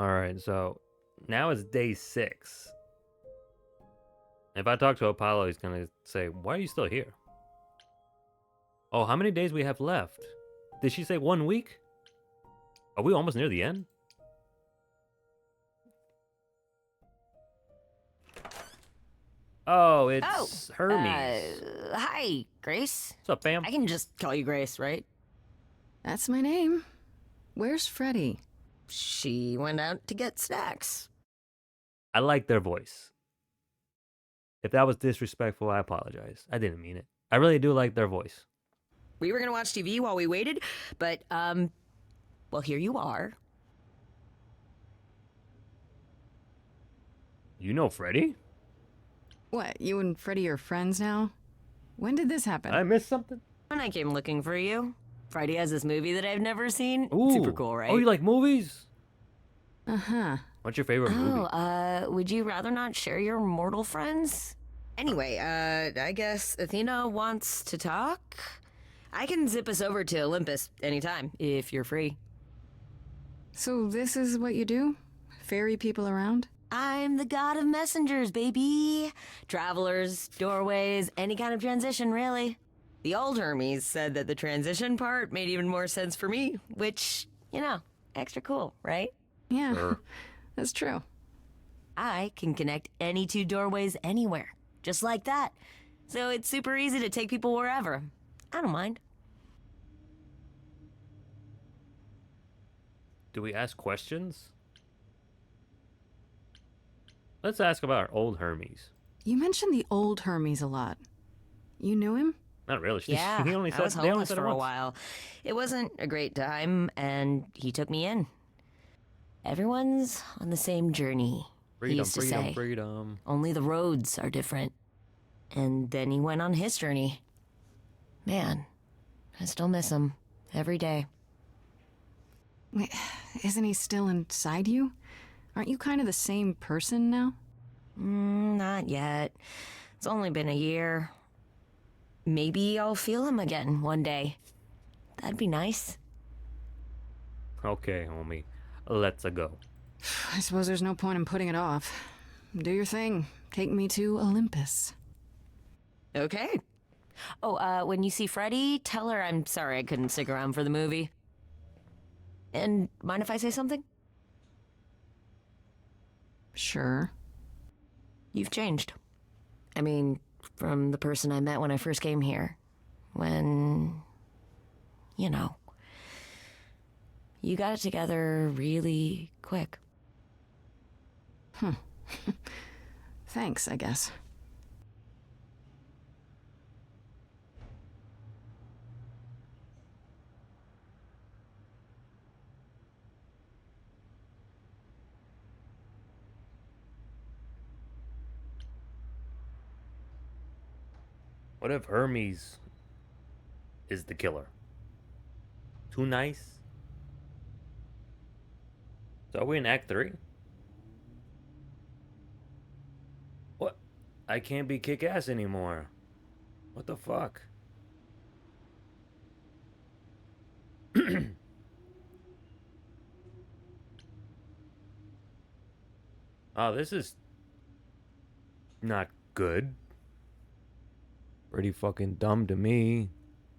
Alright, so now it's day 6. If I talk to Apollo, he's gonna say, why are you still here? Oh, how many days we have left? Did she say 1 week? Are we almost near the end? Oh, it's Hermes. Hi, Grace. What's up, fam? I can just call you Grace, right? That's my name. Where's Freddie? She went out to get snacks. I like their voice. If that was disrespectful, I apologize. I didn't mean it. I really do like their voice. We were gonna watch TV while we waited, but, well, here you are. You know Freddie? What, you and Freddie are friends now? When did this happen? I missed something? When I came looking for you, Friday has this movie that I've never seen. Ooh. Super cool, right? Oh, you like movies? Uh-huh. What's your favorite movie? Would you rather not share your mortal friends? Anyway, I guess Athena wants to talk? I can zip us over to Olympus anytime, if you're free. So this is what you do? Ferry people around? I'm the god of messengers, baby. Travelers, doorways, any kind of transition, really. The old Hermes said that the transition part made even more sense for me, which, you know, extra cool, right? Yeah, Sure. that's true. I can connect any 2 doorways anywhere, just like that. So it's super easy to take people wherever. I don't mind. Do we ask questions? Let's ask about our old Hermes. You mentioned the old Hermes a lot. You knew him? Not really. Yeah, He only I said, was they only homeless said it for a once. while. It wasn't a great time, and he took me in. Everyone's on the same journey, he Freedom, used to freedom, say. freedom. Only the roads are different. And then he went on his journey. Man, I still miss him every day. Wait, isn't he still inside you? Aren't you kind of the same person now? Not yet. It's only been a year. Maybe I'll feel him again one day. That'd be nice. Okay, homie. Let's go. I suppose there's no point in putting it off. Do your thing. Take me to Olympus. Okay. Oh, when you see Freddie, tell her I'm sorry I couldn't stick around for the movie. And mind if I say something? Sure. You've changed. I mean, from the person I met when I first came here. When, you know, you got it together really quick. Thanks, I guess. What if Hermes is the killer? Too nice? So are we in Act 3? What? I can't be kick-ass anymore. What the fuck? Oh, this is not good. Pretty fucking dumb to me.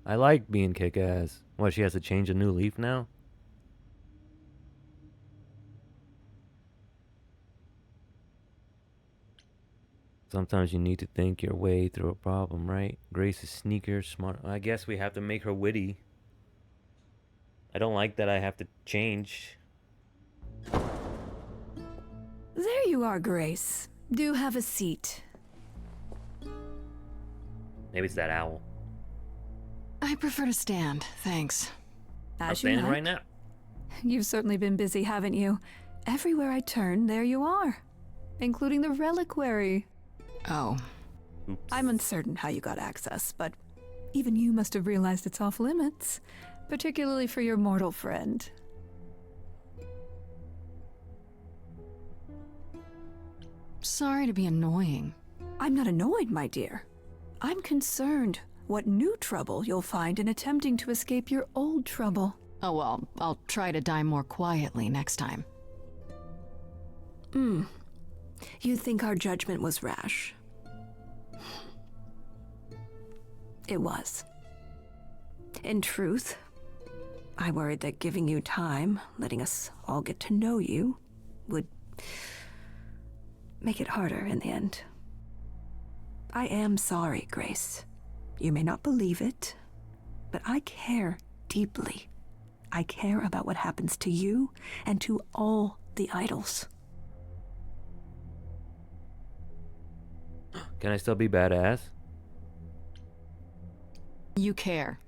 I like being kick-ass. What, she has to change a new leaf now? Sometimes you need to think your way through a problem, right? Grace is sneaker, smart. I guess we have to make her witty. I don't like that I have to change. There you are, Grace. Do have a seat. Maybe it's that owl. I prefer to stand, thanks. I'm As you standing like. right now. You've certainly been busy, haven't you? Everywhere I turn, there you are. Including the reliquary. Oh, Oops. I'm uncertain how you got access, but even you must have realized it's off limits. Particularly for your mortal friend. sorry to be annoying. I'm not annoyed, my dear. I'm concerned what new trouble you'll find in attempting to escape your old trouble. Oh well, I'll try to die more quietly next time. You think our judgment was rash? It was. In truth, I worried that giving you time, letting us all get to know you, would make it harder in the end. I am sorry, Grace. You may not believe it, but I care deeply. I care about what happens to you and to all the idols. Can I still be badass? You care.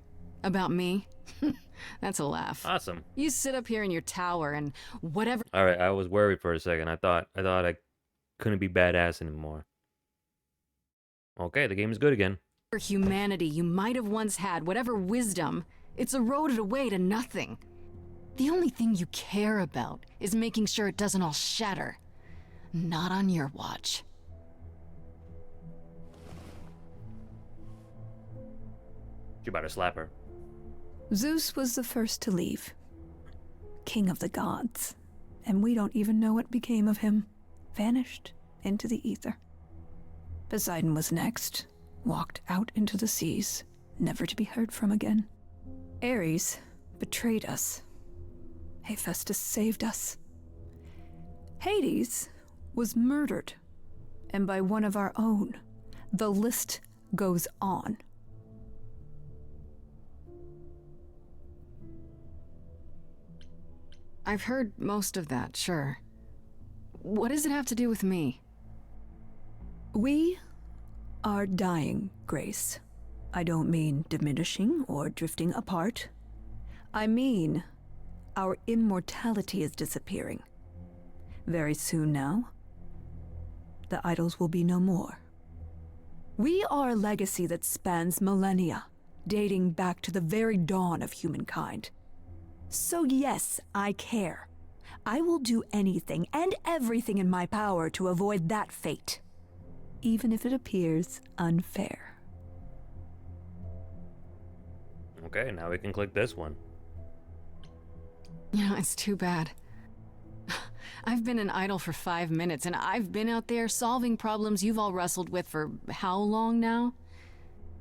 About me? That's a laugh. Awesome. You sit up here in your tower and whatever All right, I was worried for a second. I thought I couldn't be badass anymore. Okay, the game is good again. humanity you might have once had, whatever wisdom, it's eroded away to nothing. The only thing you care about is making sure it doesn't all shatter. Not on your watch. You better slap her. Zeus was the first to leave. King of the gods. And we don't even know what became of him. Vanished into the ether. Poseidon was next. Walked out into the seas, never to be heard from again. Ares betrayed us. Hephaestus saved us. Hades was murdered. And by one of our own. The list goes on. I've heard most of that, sure. What does it have to do with me? We are dying, Grace. I don't mean diminishing or drifting apart. I mean, our immortality is disappearing. Very soon now, the idols will be no more. We are a legacy that spans millennia, dating back to the very dawn of humankind. So yes, I care. I will do anything and everything in my power to avoid that fate, even if it appears unfair. Okay, now we can click this one. You know, it's too bad. I've been an idol for 5 minutes, and I've been out there solving problems you've all wrestled with for how long now?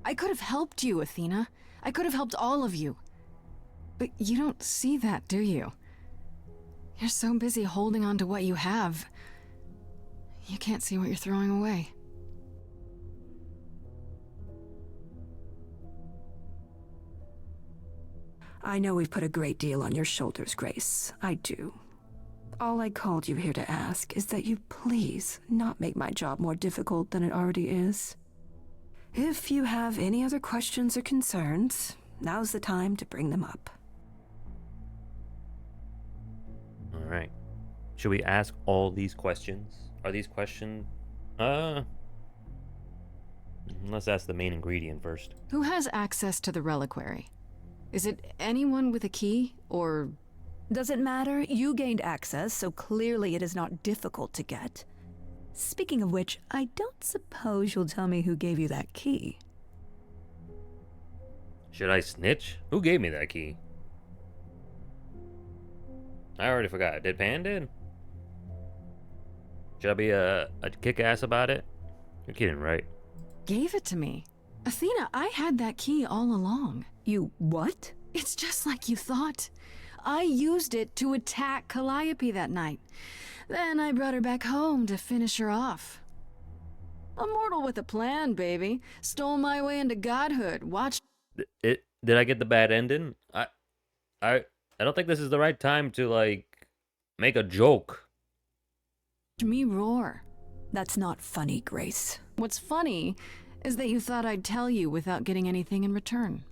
I could have helped you, Athena. I could have helped all of you. But you don't see that, do you? You're so busy holding on to what you have. You can't see what you're throwing away. I know we've put a great deal on your shoulders, Grace. I do. All I called you here to ask is that you please not make my job more difficult than it already is. If you have any other questions or concerns, now's the time to bring them up. All right. Should we ask all these questions? Are these questions? Let's ask the main ingredient first. Who has access to the reliquary? Is it anyone with a key, or... Does it matter? You gained access, so clearly it is not difficult to get. Speaking of which, I don't suppose you'll tell me who gave you that key. Should I snitch? Who gave me that key? I already forgot. Did Pan did? Should I be a kick-ass about it? You're kidding, right? Gave it to me. Athena, I had that key all along. You what? It's just like you thought. I used it to attack Calliope that night. Then I brought her back home to finish her off. A mortal with a plan, baby. Stole my way into godhood. Watch. Did I get the bad ending? I don't think this is the right time to, like, make a joke. Me roar. That's not funny, Grace. What's funny is that you thought I'd tell you without getting anything in return.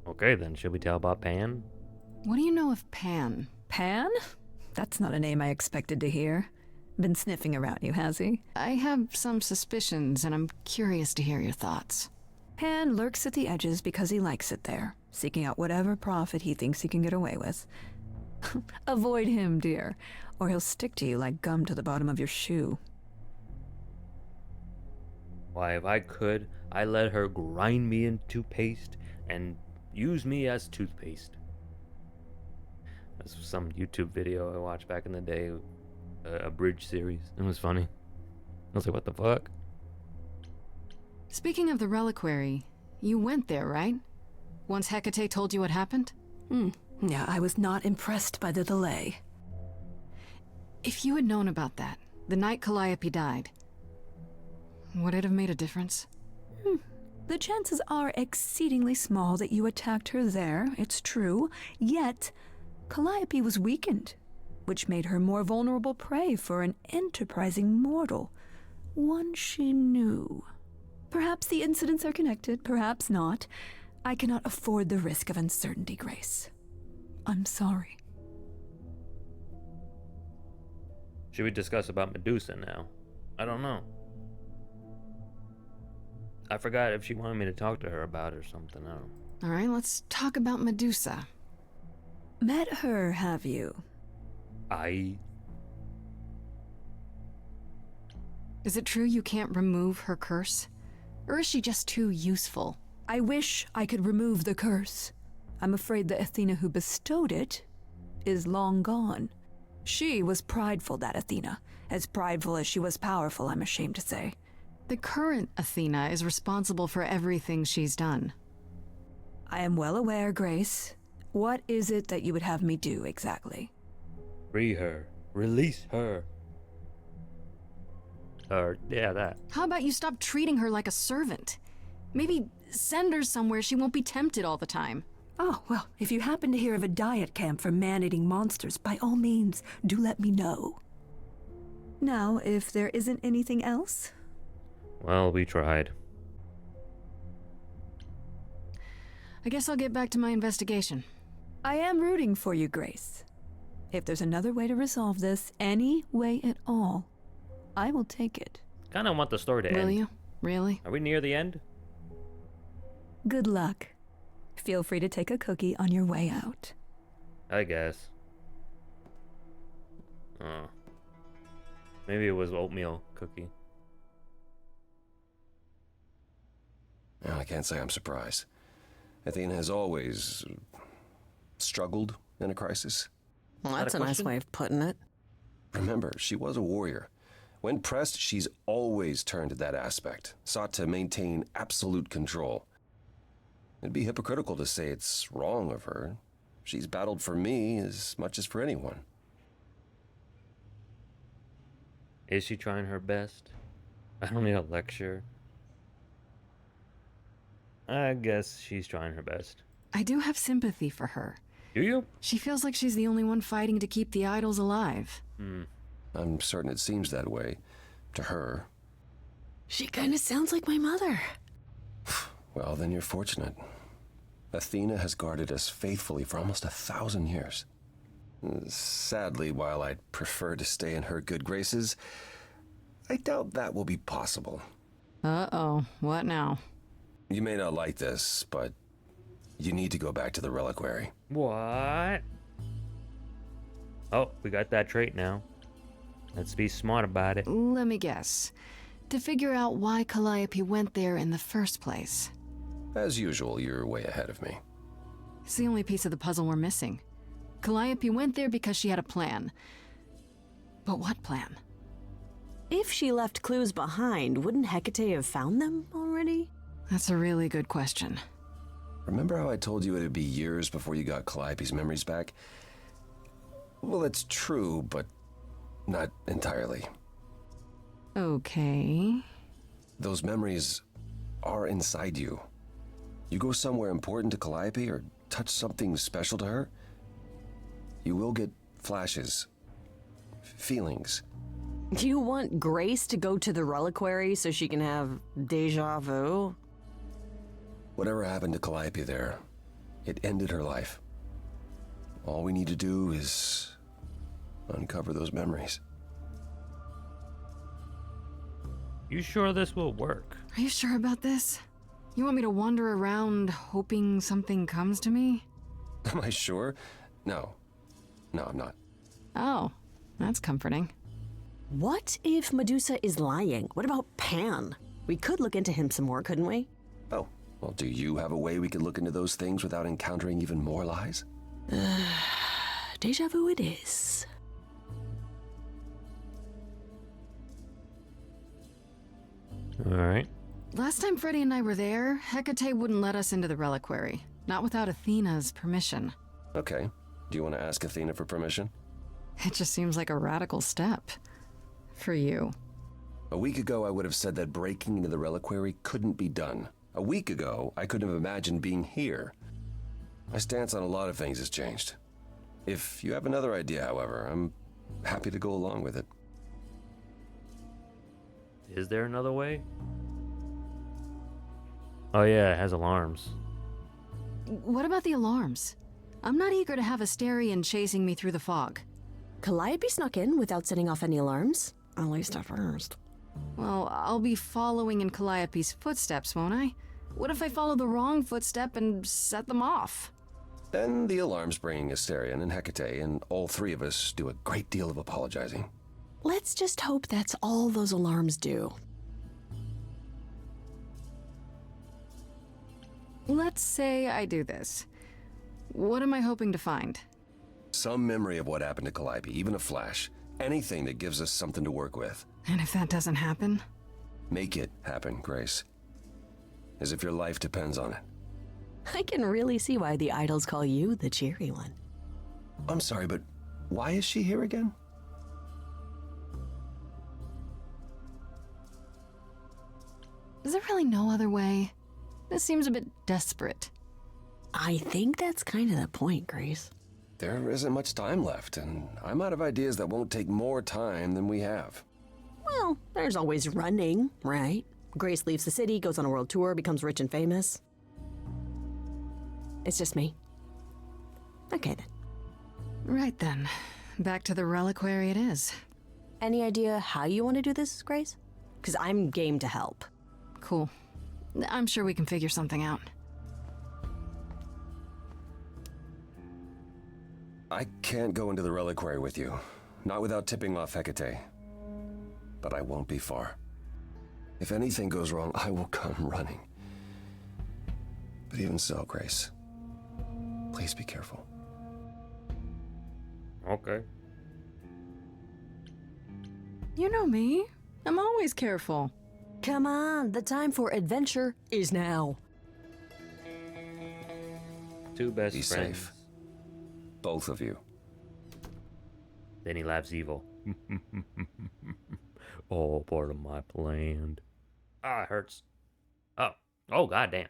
Okay, then. Should we tell about Pan? What do you know of Pan? Pan? That's not a name I expected to hear. Been sniffing around you, has he? I have some suspicions, and I'm curious to hear your thoughts. Pan lurks at the edges because he likes it there, seeking out whatever profit he thinks he can get away with. Avoid him, dear, or he'll stick to you like gum to the bottom of your shoe. Why, if I could, I'd let her grind me into paste and use me as toothpaste. That's some YouTube video I watched back in the day, a bridge series. It was funny. I was like, what the fuck? Speaking of the reliquary, you went there, right? Once Hecate told you what happened? Yeah, I was not impressed by the delay. If you had known about that, the night Calliope died, would it have made a difference? The chances are exceedingly small that you attacked her there, it's true. Yet, Calliope was weakened, which made her more vulnerable prey for an enterprising mortal. One she knew. Perhaps the incidents are connected, perhaps not. I cannot afford the risk of uncertainty, Grace. I'm sorry. Should we discuss about Medusa now? I don't know. I forgot if she wanted me to talk to her about it or something. I don't know. All right, let's talk about Medusa. Met her, have you? Is it true you can't remove her curse? Or is she just too useful? I wish I could remove the curse. I'm afraid the Athena who bestowed it is long gone. She was prideful, that Athena. As prideful as she was powerful, I'm ashamed to say. The current Athena is responsible for everything she's done. I am well aware, Grace. What is it that you would have me do exactly? Free her. Release her. Yeah, that. How about you stop treating her like a servant? Maybe send her somewhere she won't be tempted all the time. Oh, well, if you happen to hear of a diet camp for man-eating monsters, by all means, do let me know. Now, if there isn't anything else... Well, we tried. I guess I'll get back to my investigation. I am rooting for you, Grace. If there's another way to resolve this, any way at all, I will take it. Kind of want the story to end. Will you? Really? Are we near the end? Good luck. Feel free to take a cookie on your way out. I guess. Oh. Maybe it was oatmeal cookie. Well, I can't say I'm surprised. Athena has always struggled in a crisis. Well, Is that that's a a nice question? way of putting it. Remember, she was a warrior. When pressed, she's always turned to that aspect, sought to maintain absolute control. It'd be hypocritical to say it's wrong of her. She's battled for me as much as for anyone. Is she trying her best? I don't need a lecture. I guess she's trying her best. I do have sympathy for her. Do you? She feels like she's the only one fighting to keep the idols alive. I'm certain it seems that way to her. She kind of sounds like my mother. Well, then you're fortunate. Athena has guarded us faithfully for almost 1,000 years. Sadly, while I'd prefer to stay in her good graces, I doubt that will be possible. Uh-oh, what now? You may not like this, but you need to go back to the reliquary. What? Oh, we got that trait now. Let's be smart about it. Let me guess. To figure out why Calliope went there in the first place. As usual, you're way ahead of me. It's the only piece of the puzzle we're missing. Calliope went there because she had a plan. But what plan? If she left clues behind, wouldn't Hecate have found them already? That's a really good question. Remember how I told you it'd be years before you got Calliope's memories back? Well, it's true, but not entirely. Okay. Those memories are inside you. You go somewhere important to Calliope or touch something special to her, you will get flashes, feelings. Do you want Grace to go to the reliquary so she can have deja vu? Whatever happened to Calliope there, it ended her life. All we need to do is uncover those memories. You sure this will work? Are you sure about this? You want me to wander around hoping something comes to me? Am I sure? No, I'm not. Oh, that's comforting. What if Medusa is lying? What about Pan? We could look into him some more, couldn't we? Oh, well, do you have a way we could look into those things without encountering even more lies? deja vu it is. All right. Last time Freddy and I were there, Hecate wouldn't let us into the reliquary. Not without Athena's permission. Okay. Do you want to ask Athena for permission? It just seems like a radical step. For you. A week ago, I would have said that breaking into the reliquary couldn't be done. A week ago, I couldn't have imagined being here. My stance on a lot of things has changed. If you have another idea, however, I'm happy to go along with it. Is there another way? Oh yeah, it has alarms. What about the alarms? I'm not eager to have Asterion chasing me through the fog. Calliope snuck in without setting off any alarms. At least at first. Well, I'll be following in Calliope's footsteps, won't I? What if I follow the wrong footstep and set them off? Then the alarms bring Asterion and Hecate, and all three of us do a great deal of apologizing. Let's just hope that's all those alarms do. Let's say I do this. What am I hoping to find? Some memory of what happened to Calliope, even a flash. Anything that gives us something to work with. And if that doesn't happen? Make it happen, Grace. As if your life depends on it. I can really see why the idols call you the cheery one. I'm sorry, but why is she here again? Is there really no other way? This seems a bit desperate. I think that's kind of the point, Grace. There isn't much time left, and I'm out of ideas that won't take more time than we have. Well, there's always running, right? Grace leaves the city, goes on a world tour, becomes rich and famous. It's just me. Okay then. Right then. Back to the reliquary it is. Any idea how you want to do this, Grace? Because I'm game to help. Cool. I'm sure we can figure something out. I can't go into the reliquary with you. Not without tipping off Hecate. But I won't be far. If anything goes wrong, I will come running. But even so, Grace, please be careful. Okay. You know me. I'm always careful. Come on, the time for adventure is now. Two best Be friends. safe. Both of you. Then he laughs evil. Oh, part of my plan. Ah, it hurts. Oh, goddamn.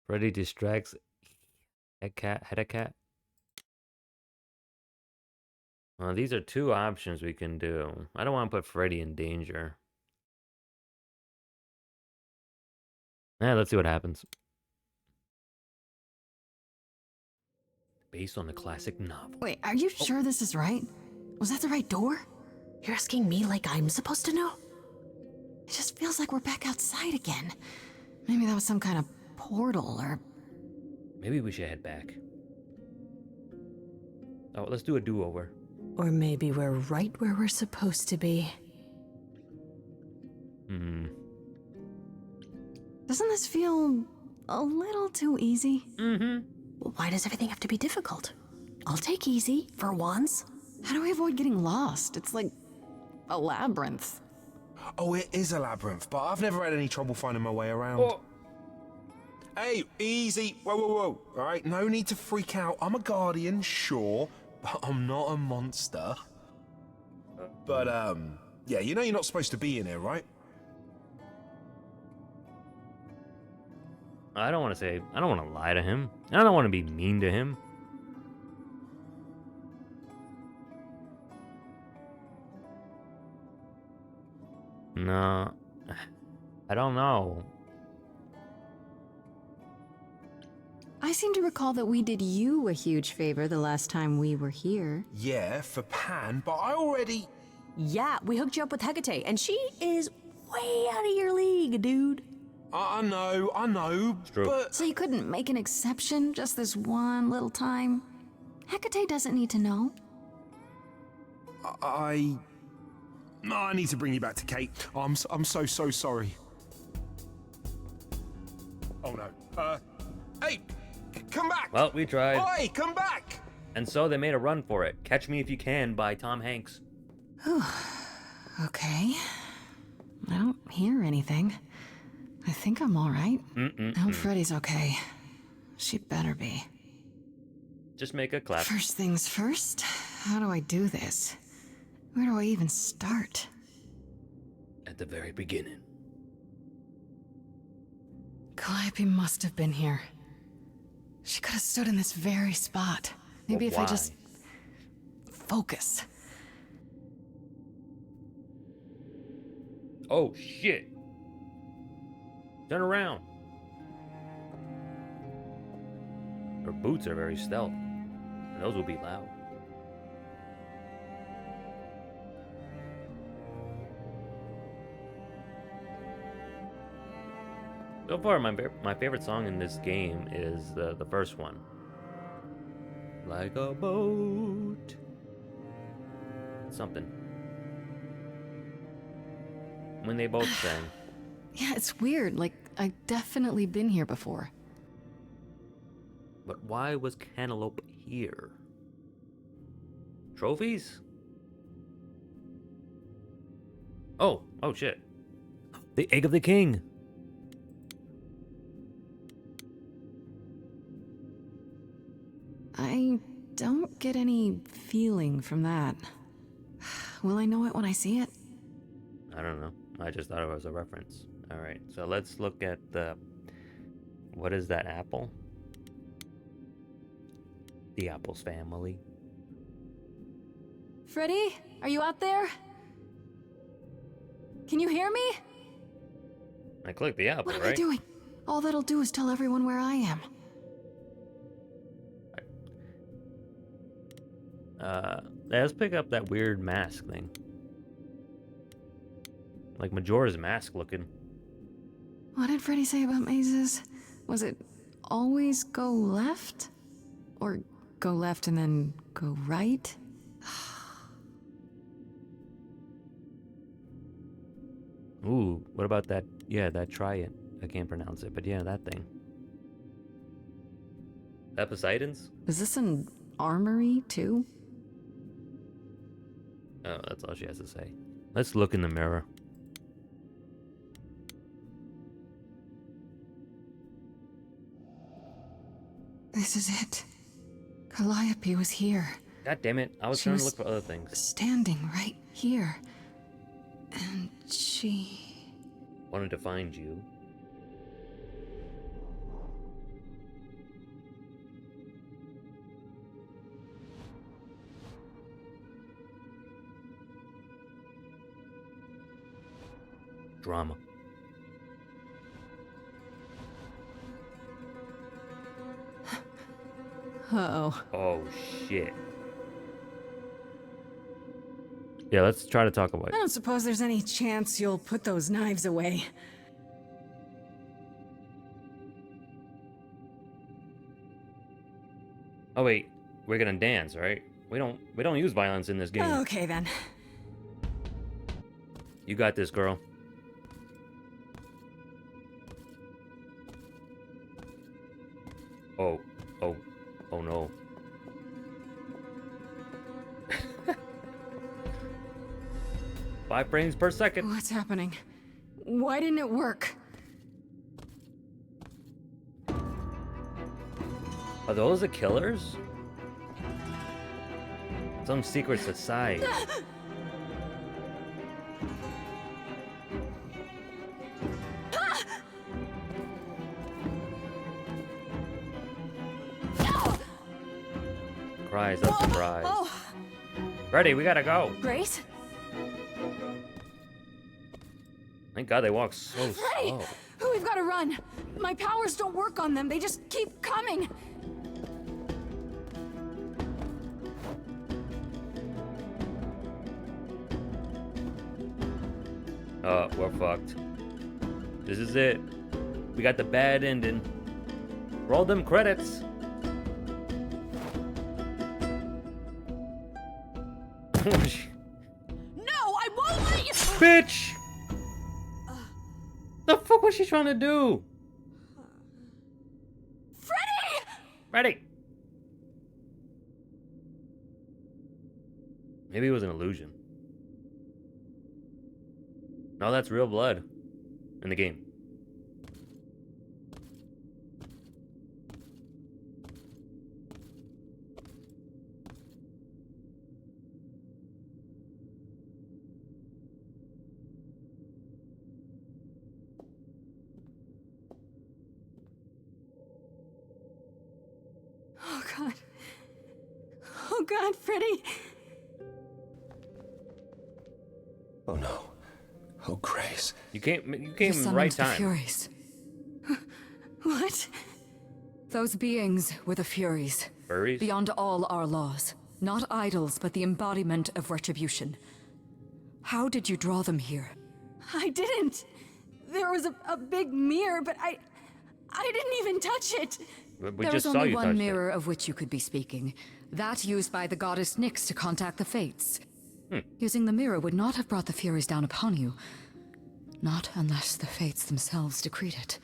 Freddy distracts Hecate. Well, these are two options we can do. I don't want to put Freddy in danger. Let's see what happens. Based on the classic novel. Wait, are you sure this is right? Was that the right door? You're asking me like I'm supposed to know? It just feels like we're back outside again. Maybe that was some kind of portal or... Maybe we should head back. Oh, let's do a do-over. Or maybe we're right where we're supposed to be. Doesn't this feel a little too easy? Why does everything have to be difficult? I'll take easy, for once. How do we avoid getting lost? It's like a labyrinth. Oh, it is a labyrinth, but I've never had any trouble finding my way around. Oh. Hey, easy. Whoa, whoa, whoa. All right, no need to freak out. I'm a guardian, sure, but I'm not a monster. But, yeah, you know you're not supposed to be in here, right? I don't want to lie to him. I don't want to be mean to him. No, I don't know. I seem to recall that we did you a huge favor the last time we were here. Yeah, for Pan, but I already... Yeah, we hooked you up with Hecate, and she is way out of your league, dude. I know, true. but... So you couldn't make an exception just this one little time? Hecate doesn't need to know. I need to bring you back to Kate. I'm so sorry. Oh no. Hey, come back! Well, we tried. Oi, come back! And so they made a run for it. Catch Me If You Can by Tom Hanks. Okay. I don't hear anything. I think I'm all right. I hope Freddy's okay. She better be. Just make a clap. First things first, how do I do this? Where do I even start? At the very beginning. Calliope must have been here. She could have stood in this very spot. Maybe But if I why? just focus. Oh, shit. Turn around. Her boots are very stealth. And those will be loud. So far, my favorite song in this game is the first one. Like a boat. Something. When they both sang. Yeah, it's weird. Like, I've definitely been here before. But why was Cantaloupe here? Trophies? Oh shit. The Egg of the King. I don't get any feeling from that. Will I know it when I see it? I don't know. I just thought it was a reference. Alright, so let's look at the... What is that apple? The apple's family. Freddy, are you out there? Can you hear me? I clicked the apple, What am right? I doing? All that'll do is tell everyone where I am. Let's pick up that weird mask thing. Like Majora's Mask looking. What did Freddy say about mazes? Was it always go left? Or go left and then go right? Ooh, what about that? Yeah, that try it. I can't pronounce it, but yeah, that thing. That Poseidon's? Is this an armory, too? Oh, that's all she has to say. Let's look in the mirror. This is it. Calliope was here. God damn it. I was She trying to was look for other things. Standing right here. And she... Wanted to find you. Drama. Uh-oh. Oh, shit. Yeah, let's try to talk about I it. don't suppose there's any chance you'll put those knives away. Oh, wait. We're gonna dance, right? We don't use violence in this game. Okay, then. You got this, girl. Oh no. Five frames per second. What's happening? Why didn't it work? Are those the killers? Some secret society. Surprise, that's surprise. Ready, we gotta go. Grace? Thank God they walk so Freddy! slow. We've got to run. My powers don't work on them. They just keep coming. Oh, we're fucked. This is it. We got the bad ending. Roll them credits. No, I won't let you. Bitch! The fuck was she trying to do? Ready. Maybe it was an illusion. No, that's real blood in the game. Oh, God. Oh, God, Freddy. Oh no. Oh, Grace. You came You in summoned right the time. Furies. What? Those beings were the Furies. Furries? Beyond all our laws. Not idols, but the embodiment of retribution. How did you draw them here? I didn't. There was a big mirror, but I didn't even touch it. We There just was saw only you one touch mirror of which you could be speaking. That used by the goddess Nyx to contact the Fates. Using the mirror would not have brought the Furies down upon you. Not unless the Fates themselves decreed it.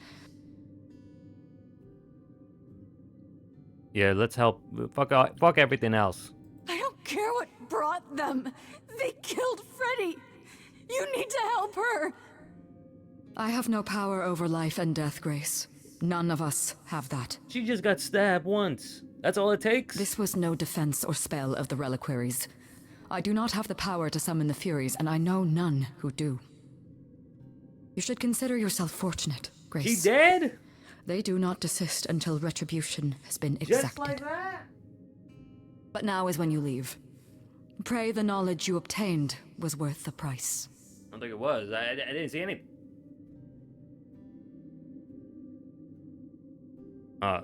Yeah, let's help. Fuck everything else. I don't care what brought them. They killed Freddy. You need to help her. I have no power over life and death, Grace. None of us have that. She just got stabbed once. That's all it takes? This was no defense or spell of the reliquaries. I do not have the power to summon the Furies, and I know none who do. You should consider yourself fortunate, Grace. She dead? They do not desist until retribution has been Just exacted. like that? But now is when you leave. Pray the knowledge you obtained was worth the price. I don't think it was. I didn't see anything.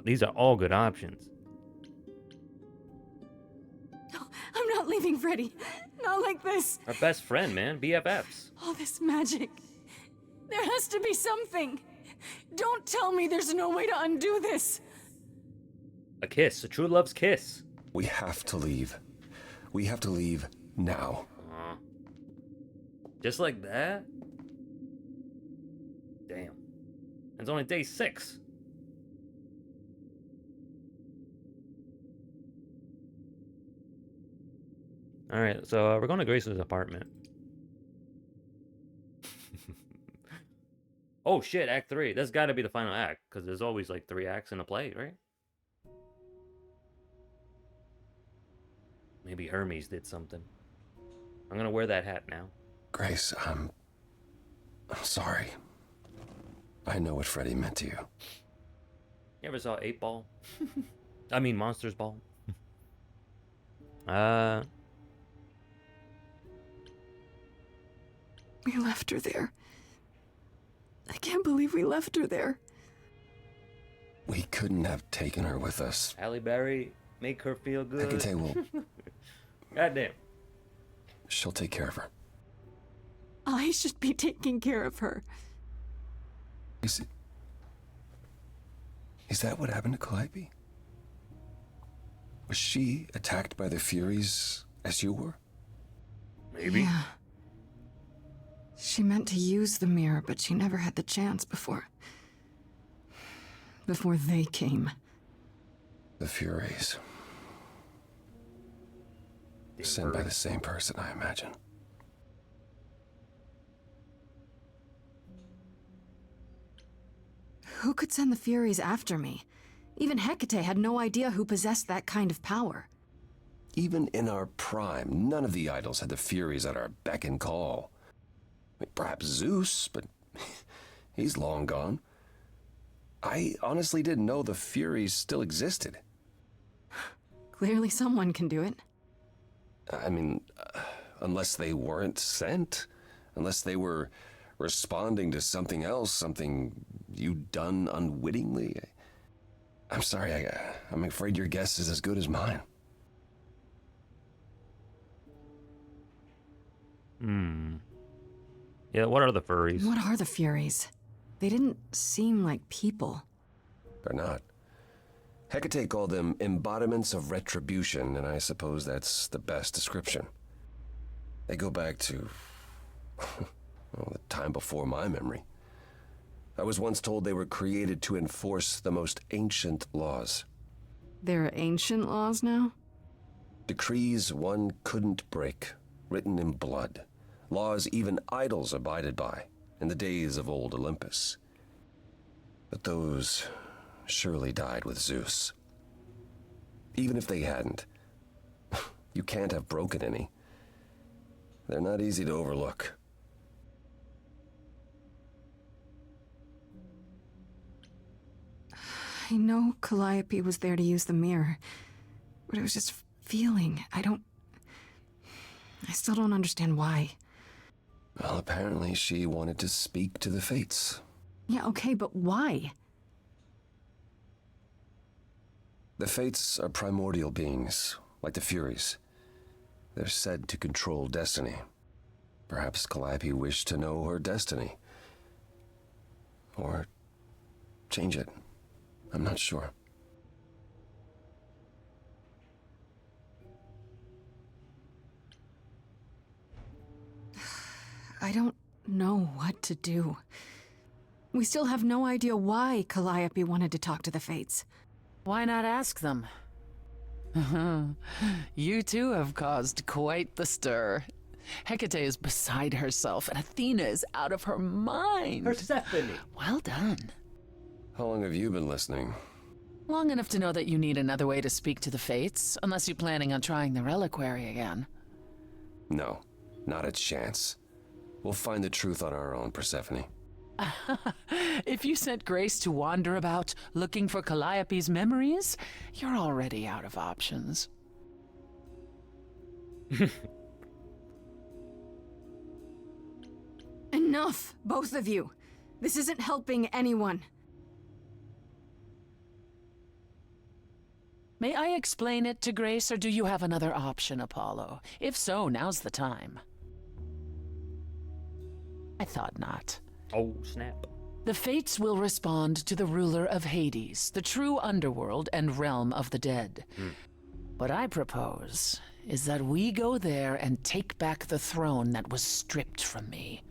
These are all good options. I'm not leaving Freddy. Not like this. Our best friend, man. BFFs. All this magic. There has to be something. Don't tell me there's no way to undo this. A kiss. A true love's kiss. We have to leave. We have to leave now. Just like that? Damn. It's only day 6. Alright, so we're going to Grace's apartment. Oh shit, Act 3. That's got to be the final act, because there's always like 3 acts in a play, right? Maybe Hermes did something. I'm gonna wear that hat now. Grace, I'm sorry. I know what Freddy meant to you. You ever saw 8 Ball? I mean Monsters Ball. We left her there. I can't believe we left her there. We couldn't have taken her with us. Halle Berry, make her feel good. Hecate will. Goddamn. She'll take care of her. I should be taking care of her. Is that what happened to Calliope? Was she attacked by the Furies as you were? Maybe. Yeah. She meant to use the mirror, but she never had the chance before they came. The Furies. Sent by the same person, I imagine. Who could send the Furies after me? Even Hecate had no idea who possessed that kind of power. Even in our prime, none of the idols had the Furies at our beck and call. I mean, perhaps Zeus, but he's long gone. I honestly didn't know the Furies still existed. Clearly someone can do it. I mean, unless they weren't sent, unless they were responding to something else, something you'd done unwittingly. I'm sorry, I'm afraid your guess is as good as mine. Yeah, what are the furries? What are the Furies? They didn't seem like people. They're not. Hecate called them embodiments of retribution, and I suppose that's the best description. They go back to, well, the time before my memory. I was once told they were created to enforce the most ancient laws. There are ancient laws now? Decrees one couldn't break, written in blood. Laws even idols abided by in the days of old Olympus. But those surely died with Zeus. Even if they hadn't, you can't have broken any. They're not easy to overlook. I know Calliope was there to use the mirror, but it was just feeling. I still don't understand why. Well, apparently she wanted to speak to the fates. Yeah, okay, but why? The fates are primordial beings, like the Furies. They're said to control destiny. Perhaps Calliope wished to know her destiny. Or change it. I'm not sure. I don't know what to do. We still have no idea why Calliope wanted to talk to the Fates. Why not ask them? You too have caused quite the stir. Hecate is beside herself, and Athena is out of her mind. Persephone. Well done. How long have you been listening? Long enough to know that you need another way to speak to the Fates, unless you're planning on trying the reliquary again. No, not a chance. We'll find the truth on our own, Persephone. If you sent Grace to wander about looking for Calliope's memories, you're already out of options. Enough, both of you. This isn't helping anyone. May I explain it to Grace, or do you have another option, Apollo? If so, now's the time. I thought not. Oh, snap. The Fates will respond to the ruler of Hades, the true underworld and realm of the dead. What I propose is that we go there and take back the throne that was stripped from me.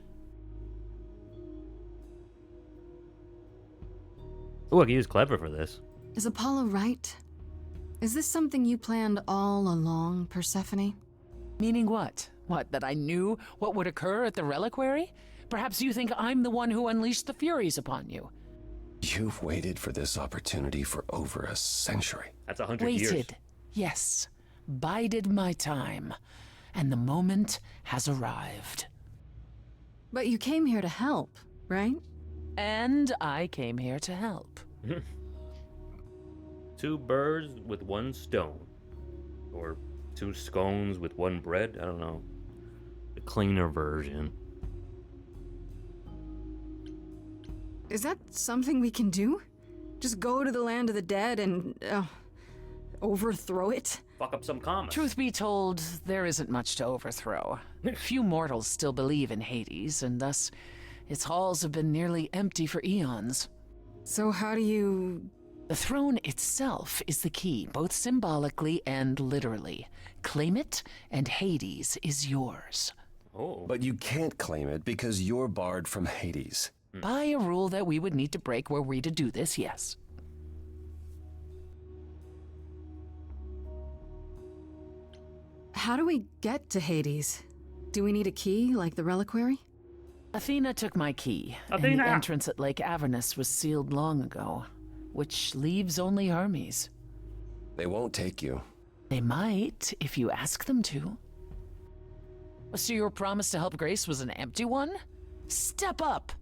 Look, he was clever for this. Is Apollo right? Is this something you planned all along, Persephone? Meaning what? What, that I knew what would occur at the reliquary? Perhaps you think I'm the one who unleashed the Furies upon you. You've waited for this opportunity for over a century. That's 100 years. Waited, yes. Bided my time. And the moment has arrived. But you came here to help, right? And I came here to help. Two birds with one stone. Or two scones with one bread. I don't know. The cleaner version. Is that something we can do? Just go to the land of the dead and, overthrow it? Fuck up some commas. Truth be told, there isn't much to overthrow. Few mortals still believe in Hades, and thus its halls have been nearly empty for eons. So how do you... The throne itself is the key, both symbolically and literally. Claim it, and Hades is yours. Oh. But you can't claim it because you're barred from Hades. By a rule that we would need to break were we to do this, yes. How do we get to Hades? Do we need a key, like the reliquary? Athena took my key, and Athena! the entrance at Lake Avernus was sealed long ago, which leaves only Hermes. They won't take you. They might, if you ask them to. So your promise to help Grace was an empty one? Step up,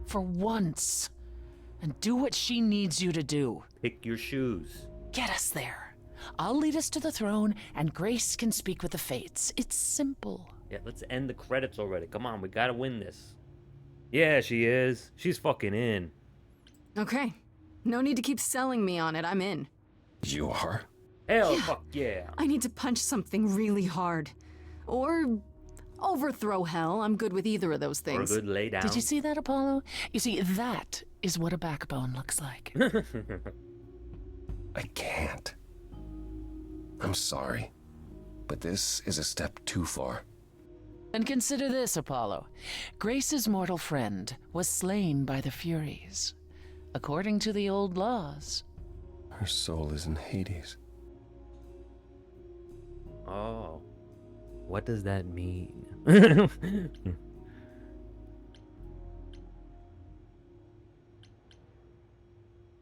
for once, and do what she needs you to do. Pick your shoes. Get us there. I'll lead us to the throne, and Grace can speak with the Fates. It's simple. Yeah, let's end the credits already. Come on, we gotta win this. Yeah, she is. She's fucking in. Okay. No need to keep selling me on it, I'm in. You are? Hell, fuck yeah. I need to punch something really hard. Or overthrow hell, I'm good with either of those Or a things. good lay down. Did you see that, Apollo? You see, that is what a backbone looks like. I can't. I'm sorry, but this is a step too far. And consider this, Apollo. Grace's mortal friend was slain by the Furies, according to the old laws. Her soul is in Hades. Oh. What does that mean?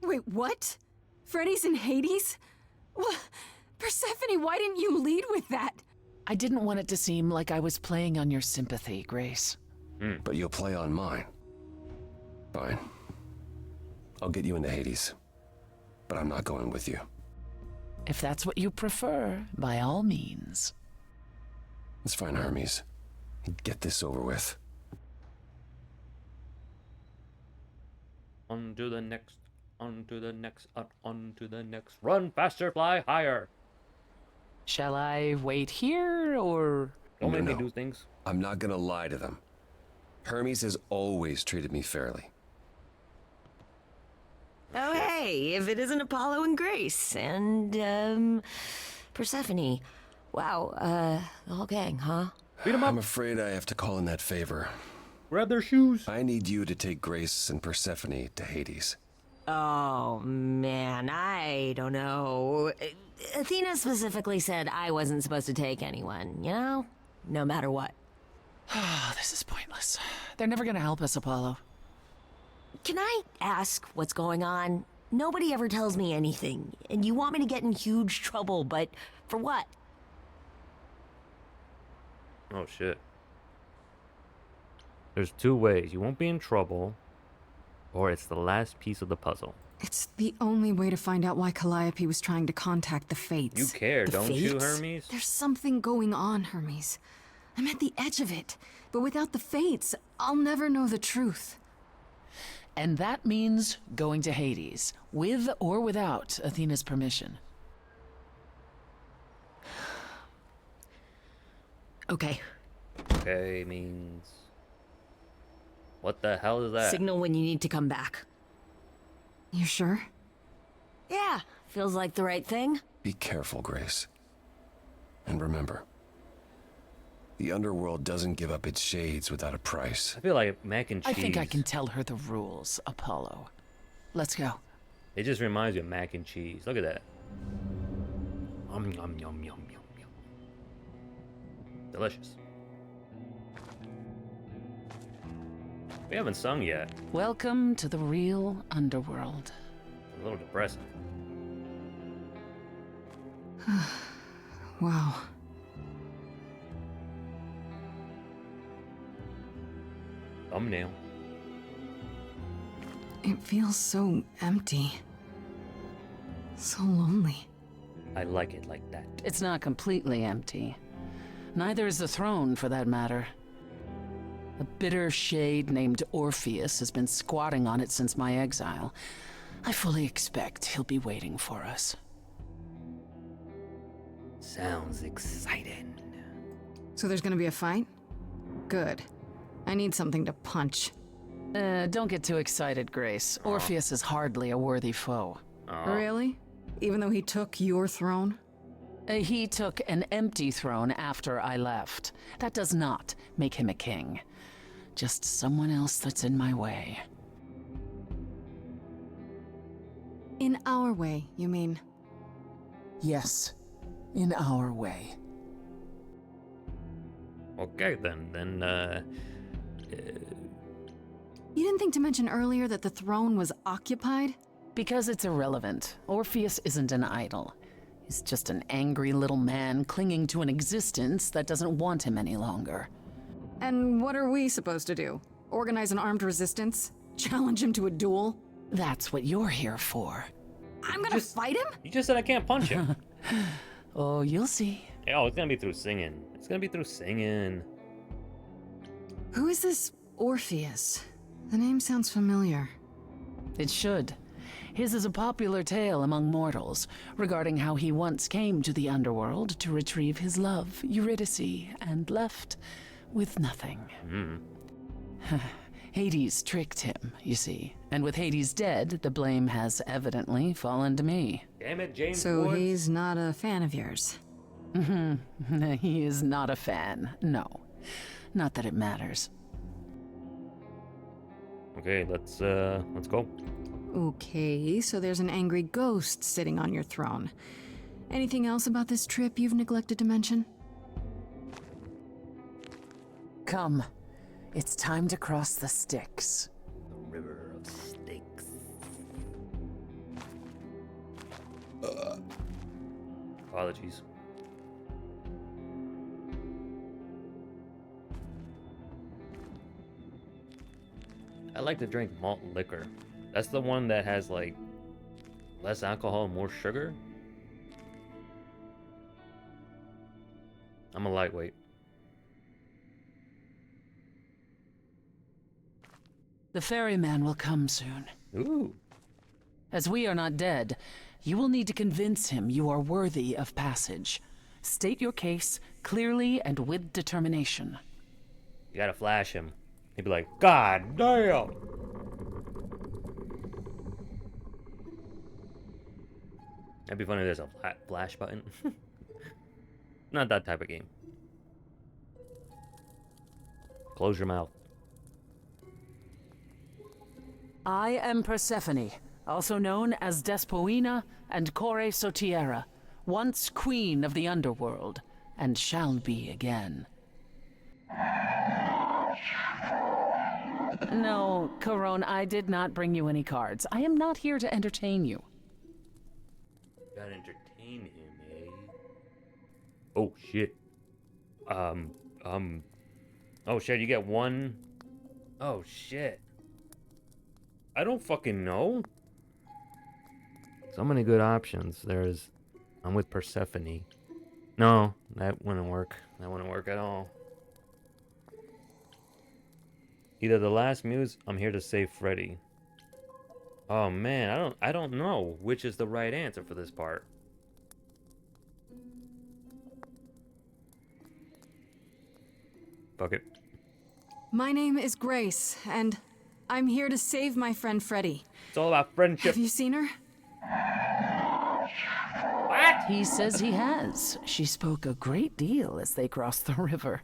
Wait, what? Freddy's in Hades? Well, Persephone, why didn't you lead with that? I didn't want it to seem like I was playing on your sympathy, Grace. But you'll play on mine. Fine. I'll get you into Hades. But I'm not going with you. If that's what you prefer, by all means. It's fine, Hermes. Get this over with. On to the next, on to the next, on to the next. Run faster, fly higher. Shall I wait here, or...? Don't No, make me no. do things. I'm not gonna lie to them. Hermes has always treated me fairly. Oh, hey, if it isn't Apollo and Grace and, Persephone. Wow, the whole gang, huh? Beat 'em up. I'm afraid I have to call in that favor. Grab their shoes. I need you to take Grace and Persephone to Hades. Oh, man, I don't know. Athena specifically said I wasn't supposed to take anyone, you know? No matter what. Oh, this is pointless. They're never gonna help us, Apollo. Can I ask what's going on? Nobody ever tells me anything, and you want me to get in huge trouble, but for what? Oh, shit. There's two ways. You won't be in trouble, or it's the last piece of the puzzle. It's the only way to find out why Calliope was trying to contact the Fates. You care, The don't you, Fates? Hermes? There's something going on, Hermes. I'm at the edge of it, but without the Fates, I'll never know the truth. And that means going to Hades, with or without Athena's permission. Okay, Okay means... What the hell is that? signal when you need to come back. You sure? Yeah, feels like the right thing. Be careful, Grace. And remember, the Underworld doesn't give up its shades without a price. I feel like mac and cheese. I think I can tell her the rules, Apollo. Let's go. It just reminds me of mac and cheese. Look at that. Yum, yum, yum, yum, yum, yum. Delicious. We haven't sung yet. Welcome to the real Underworld. A little depressing. Wow. Thumbnail. It feels so empty. So lonely. I like it like that. It's not completely empty. Neither is the throne, for that matter. A bitter shade named Orpheus has been squatting on it since my exile. I fully expect he'll be waiting for us. Sounds exciting. So there's gonna be a fight? Good. I need something to punch. Don't get too excited, Grace. Orpheus is hardly a worthy foe. Really? Even though he took your throne? He took an empty throne after I left. That does not make him a king. Just someone else that's in my way. In our way, you mean? Yes, in our way. Okay, then, You didn't think to mention earlier that the throne was occupied? Because it's irrelevant. Orpheus isn't an idol. He's just an angry little man clinging to an existence that doesn't want him any longer. And what are we supposed to do? Organize an armed resistance? Challenge him to a duel? That's what you're here for. I'm gonna fight him? you just said I can't punch him. Oh, you'll see. Oh, it's gonna be through singing. It's gonna be through singing. Who is this Orpheus? The name sounds familiar. It should. His is a popular tale among mortals regarding how he once came to the underworld to retrieve his love, Eurydice, and left with nothing. Hades tricked him, you see. And with Hades dead, the blame has evidently fallen to me. Damn it, James So Woods. he's not a fan of yours. He is not a fan, no. Not that it matters. Okay, let's go. Okay, so there's an angry ghost sitting on your throne. Anything else about this trip you've neglected to mention? Come. It's time to cross the Styx. The river of Styx. Apologies. I like to drink malt liquor. That's the one that has like less alcohol, more sugar. I'm a lightweight. The ferryman will come soon. Ooh. As we are not dead, you will need to convince him you are worthy of passage. State your case clearly and with determination. You gotta flash him. He'd be like, God damn! That'd be funny if there's a flash button. Not that type of game. Close your mouth. I am Persephone, also known as Despoina and Core Sotiera, once queen of the Underworld, and shall be again. No, Corone, I did not bring you any cards. I am not here to entertain you. Gotta entertain him, eh? Oh shit. Oh shit, you get one. Oh shit. I don't fucking know. So many good options. There's, I'm with Persephone. No, that wouldn't work. That wouldn't work at all. Either the Last Muse, I'm here to save Freddy. Oh man, I don't know which is the right answer for this part. Fuck it. My name is Grace, and I'm here to save my friend Freddy. It's all about friendship. Have you seen her? What? He says he has. She spoke a great deal as they crossed the river,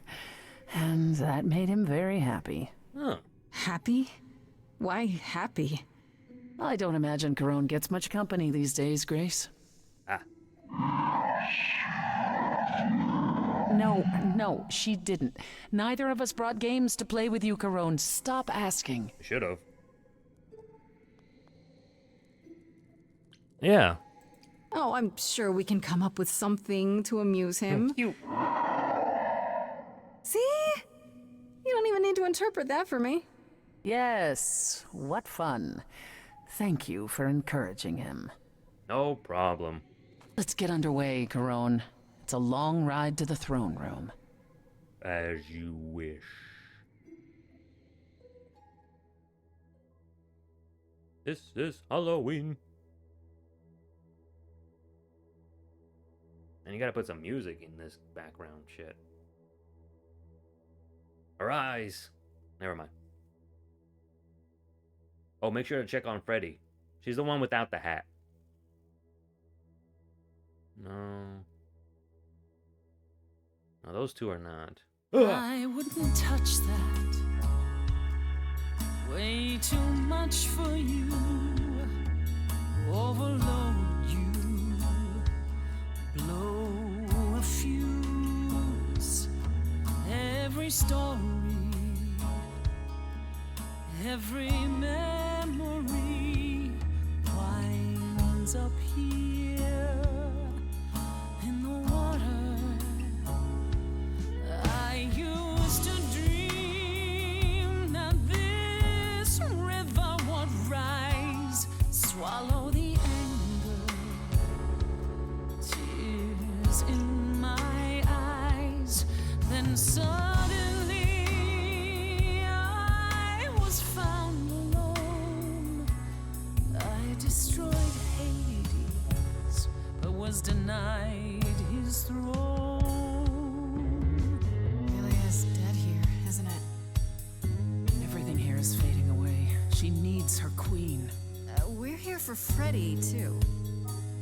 and that made him very happy. Huh. Happy? Why happy? I don't imagine Corone gets much company these days, Grace. Ah. No, she didn't. Neither of us brought games to play with you, Corone. Stop asking. Should have. Yeah. Oh, I'm sure we can come up with something to amuse him. You. See? You don't even need to interpret that for me. Yes, what fun. Thank you for encouraging him. No problem. Let's get underway, Corone. It's a long ride to the throne room. As you wish. This is Halloween. And you gotta put some music in this background shit. Arise! Never mind. Oh, make sure to check on Freddy. She's the one without the hat. No. No, those two are not. I wouldn't touch that. Way too much for you. Overload you. Blow a fuse. Every story, every memory winds up here in the water. I used to dream that this river would rise, swallow the anger, tears in my eyes. Then suddenly I was found alone. I destroyed Hades, but was denied his throne. Really is dead here, isn't it? Everything here is fading away. She needs her queen. We're here for Freddy, too.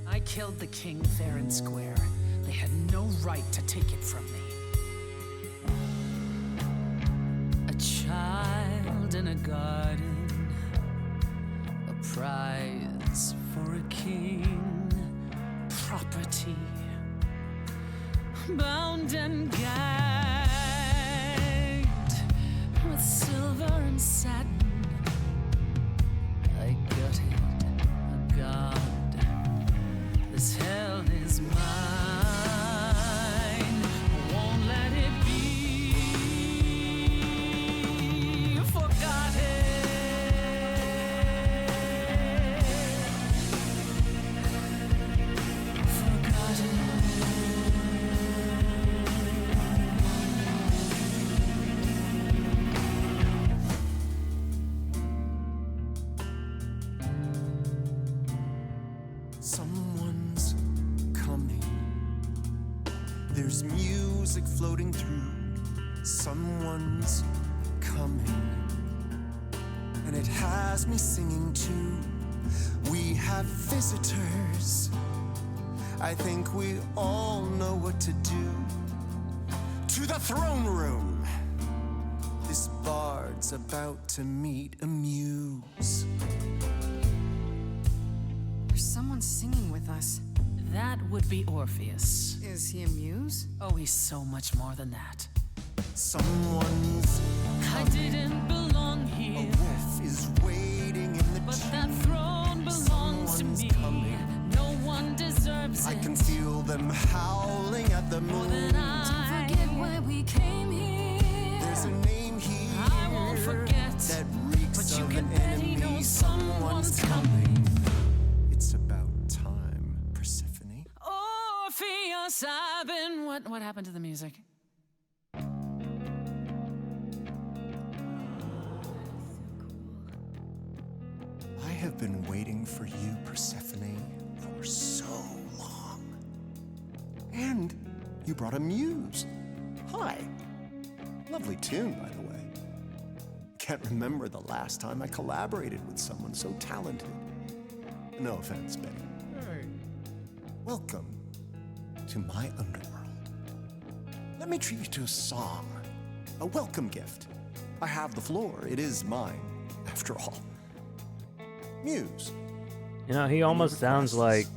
I killed the king fair and square. They had no right to take it from me. A child in a garden, a prize for a king, property bound and gagged with silver and satin. I gutted a god. This hell is mine. Won't let it be forgotten. Someone's coming. There's music floating through. Someone's coming. And it has me singing too. We have visitors. I think we all know what to do. To the throne room. This bard's about to meet a muse. There's someone singing with us. That would be Orpheus. Is he a muse? Oh, he's so much more than that. Someone's I didn't belong a here, wolf is waiting in the but tomb. that throne belongs to Someone's me. coming. No one deserves I it can feel them howling at the more moon. than I. Forget why we came here. There's a name here I won't forget, that reeks but you of can an bet enemy. he knows Someone's someone's coming. It's about time, Persephone. Orpheus, I've been. What happened to the music? I have been waiting for you, Persephone, for so long. And you brought a muse. Hi. Lovely tune, by the way. Can't remember the last time I collaborated with someone so talented. No offense, Betty. Welcome to my underworld. Let me treat you to a song, a welcome gift. I have the floor. It is mine, after all. Muse. You know, he almost sounds like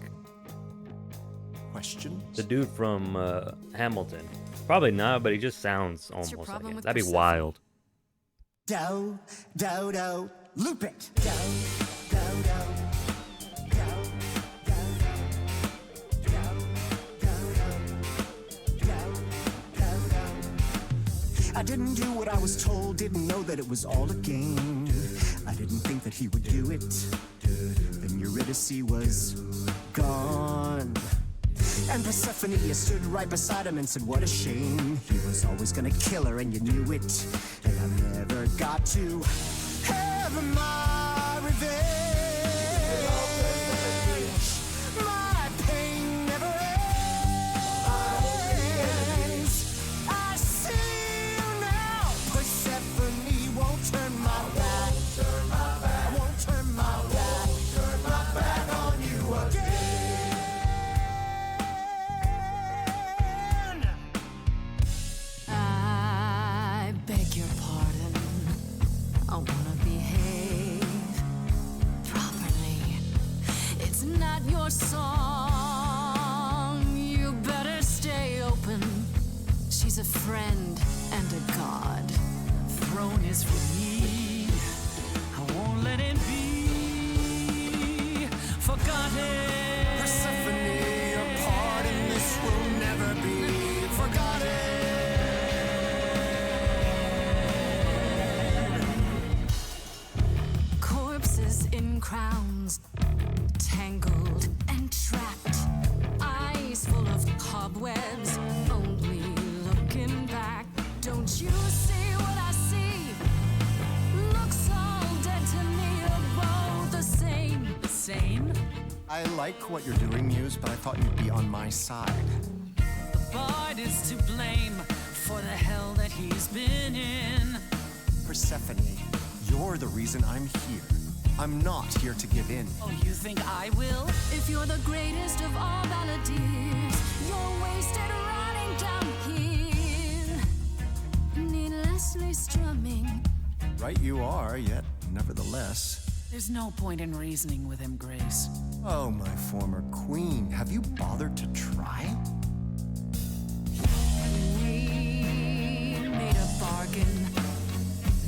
Questions? the dude from Hamilton. Probably not, but he just sounds your almost like problem him. with That'd be Persephone? wild. Do, do, do, loop it. Do, do, do. I didn't do what I was told, didn't know that it was all a game. I didn't think that he would do it. Then Eurydice was gone. And Persephone, you stood right beside him and said, what a shame. He was always gonna kill her and you knew it. And I never got to have my revenge. My pain never ends. I see you now. Persephone won't turn my back. I won't turn my back on you again. I beg your pardon. I wanna behave properly. It's not your song. You better stay open. She's a friend and a god. Throne is for me. I won't let it be forgotten. Persephone, your part in this will never be forgotten. Corpses in crowns, tangled and trapped. Eyes full of cobwebs, only looking back. Don't you see what I see? Looks all dead to me, are both the same. The same? I like what you're doing, Muse, but I thought you'd be on my side. The bard is to blame for the hell that he's been in. Persephone, you're the reason I'm here. I'm not here to give in. Oh, you think I will? If you're the greatest of all balladeers, you're wasted rotting down here. Needlessly strumming. Right you are, yet nevertheless. There's no point in reasoning with him, Grace. Oh, my former queen, have you bothered to try? broken.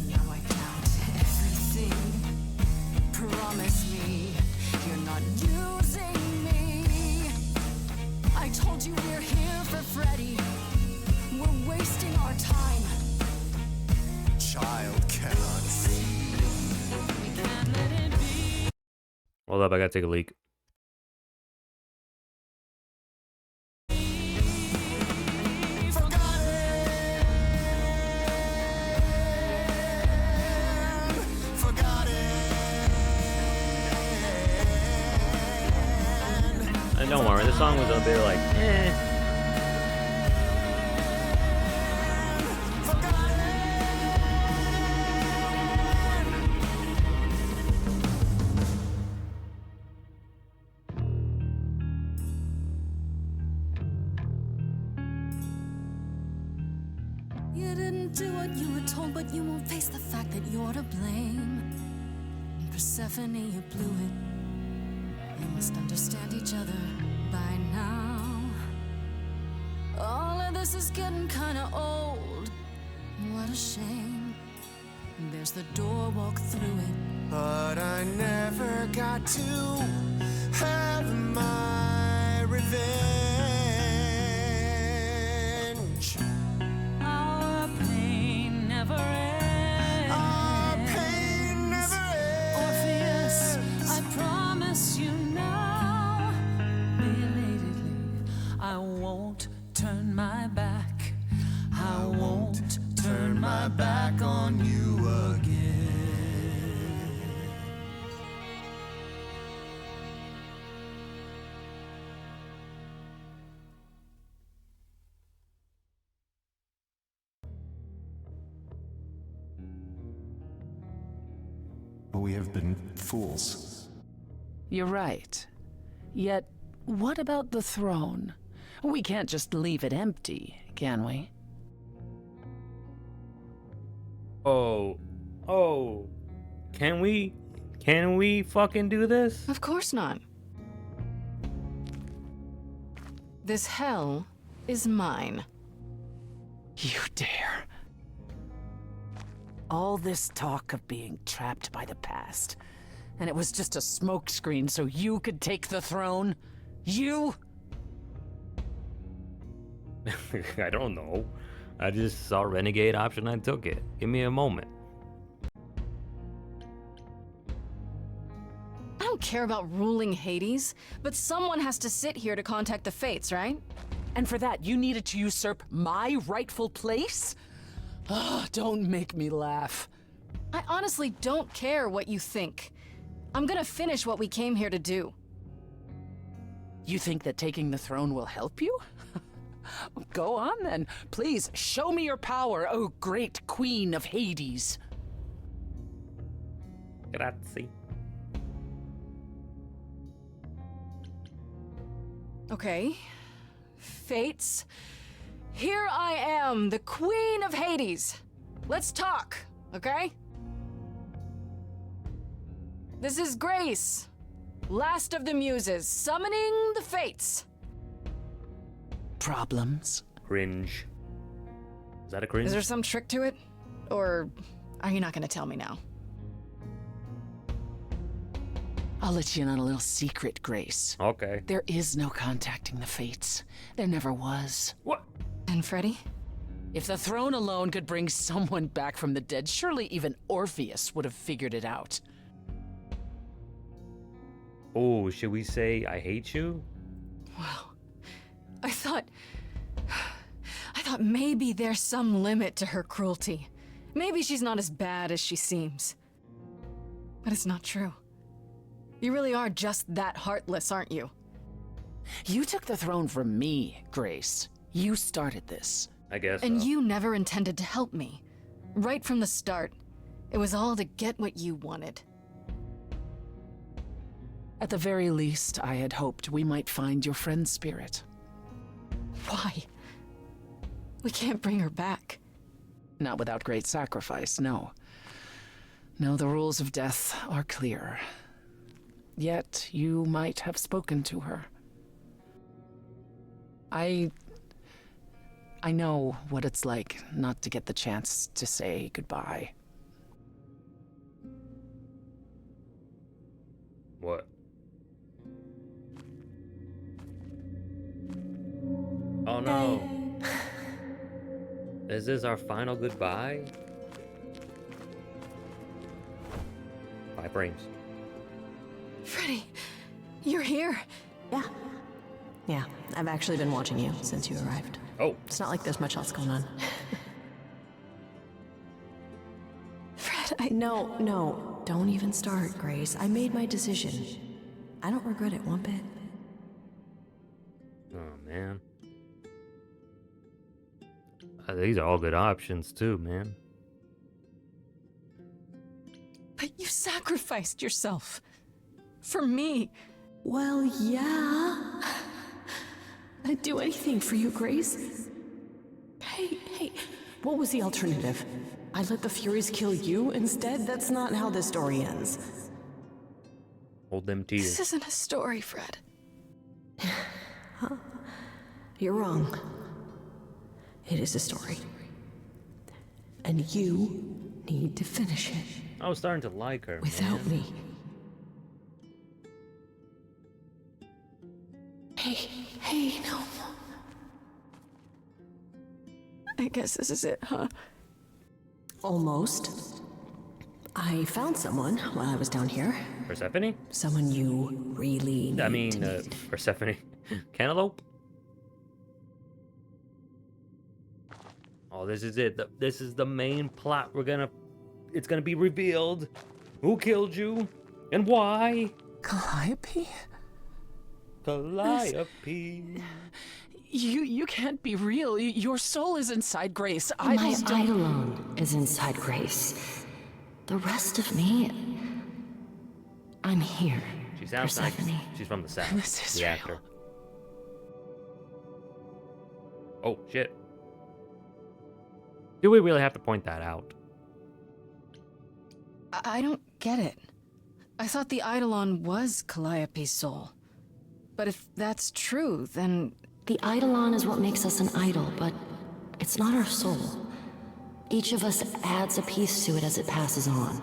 Now I doubt everything. Promise me you're not using me. I told you we're here for Freddy. We're wasting our time. Child cannot see. We can't let it be. Hold up, I gotta take a leak. And don't worry, this song was a bit like, eh. You didn't do what you were told, but you won't face the fact that you're to blame. Persephone, you blew it. You must understand each other by now. All of this is getting kinda old. What a shame. There's the door, walk through it. But I never got to have my revenge. Our pain never ends. Our pain never ends. Orpheus, I promise you now, belatedly, I won't turn my back. I won't Turn my back on you again. We have been fools. You're right. Yet, what about the throne? We can't just leave it empty, can we? Oh, can we fucking do this? Of course not. This hell is mine. You dare. All this talk of being trapped by the past, and it was just a smokescreen so you could take the throne? You? I don't know. I just saw Renegade option, I took it. Give me a moment. I don't care about ruling Hades, but someone has to sit here to contact the Fates, right? And for that, you needed to usurp my rightful place? Oh, don't make me laugh. I honestly don't care what you think. I'm gonna finish what we came here to do. You think that taking the throne will help you? Go on then. Please, show me your power, oh great queen of Hades. Grazie. Okay. Fates. Here I am, the queen of Hades. Let's talk, okay? This is Grace, last of the muses, summoning the Fates. Problems? Cringe. Is that a cringe? Is there some trick to it? Or are you not gonna tell me now? I'll let you in on a little secret, Grace. Okay. There is no contacting the Fates. There never was. What? And Freddy? If the throne alone could bring someone back from the dead, surely even Orpheus would have figured it out. Oh, should we say I hate you? Wow. I thought maybe there's some limit to her cruelty. Maybe she's not as bad as she seems. But it's not true. You really are just that heartless, aren't you? You took the throne from me, Grace. You started this. I guess And so. you never intended to help me. Right from the start. It was all to get what you wanted. At the very least, I had hoped we might find your friend's spirit. Why? We can't bring her back. Not without great sacrifice, no. No, the rules of death are clear. Yet, you might have spoken to her. I I know what it's like not to get the chance to say goodbye. What? Oh no. Is this our final goodbye? 5 frames. Freddy, you're here. Yeah, I've actually been watching you since you arrived. Oh. It's not like there's much else going on. Fred, No, don't even start, Grace. I made my decision. I don't regret it one bit. Oh man. These are all good options too, man. But you sacrificed yourself. For me. Well, yeah. I'd do anything for you, Grace. Hey, what was the alternative? I let the Furies kill you instead? That's not how this story ends. Hold them This tears. isn't a story, Fred. You're wrong. It is a story. And you need to finish it I was starting to like her. without man. me. Hey, no. I guess this is it, huh? Almost. I found someone while I was down here. Persephone? Someone you really need I mean, to meet. Persephone. Cantaloupe? Oh, this is it. This is the main plot. It's gonna be revealed. Who killed you? And why? Calliope? Calliope. You can't be real. Your soul is inside Grace. My Idols don't... eidolon is inside Grace. The rest of me, I'm here. She sounds like Persephone. she's from the south. This is the real. actor. Oh shit. Do we really have to point that out? I don't get it. I thought the Eidolon was Calliope's soul. But if that's true, then... The eidolon is what makes us an idol, but it's not our soul. Each of us adds a piece to it as it passes on.